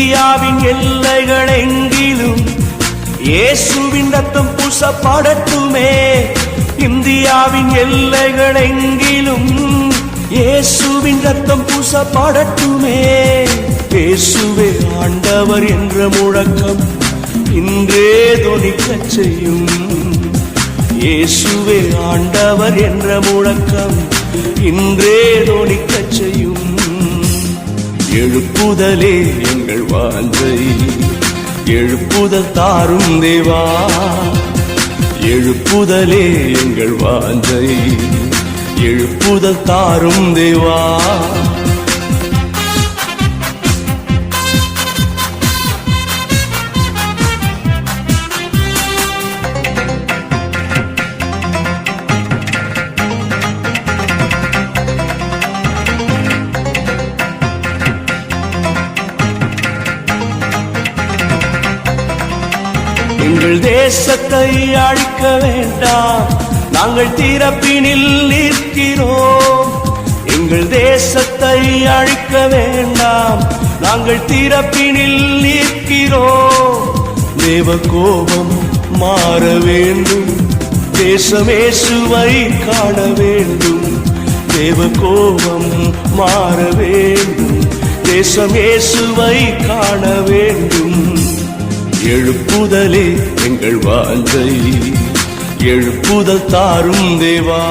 இந்தியாவின் எல்லைகள் எங்கிலும் இயேசுவின் ரத்தம் பூசப்படட்டுமே. இந்தியாவின் எல்லைகள் எங்கிலும் இயேசுவின் ரத்தம் பூசப்படட்டுமே. இயேசுவே ஆண்டவர் என்ற முழக்கம் இன்றே தொனிக்கச் செய்யும். இயேசுவே ஆண்டவர் என்ற முழக்கம் இன்றே தொனிக்கச் செய்யும். எழுப்புதலே எங்கள் வாஞ்சை, எழுப்புதல் தாரும் தேவா. எழுப்புதலே எங்கள் வாஞ்சை, எழுப்புதல் தாரும் தேவா. எங்கள் தேசத்தை அழிக்க வேண்டாம், நாங்கள் திறப்பினில் நிற்கிறோம். எங்கள் தேசத்தை அழிக்க வேண்டாம், நாங்கள் திறப்பினில் நிற்கிறோம். தேவ கோபம் மாற வேண்டும், தேசம் இயேசுவை காண வேண்டும். தேவ கோபம் மாற வேண்டும், தேசம் இயேசுவை காண வேண்டும். எழுப்புதலே எங்கள் வாஞ்சை, எழுப்புதல் தாரும் தேவா.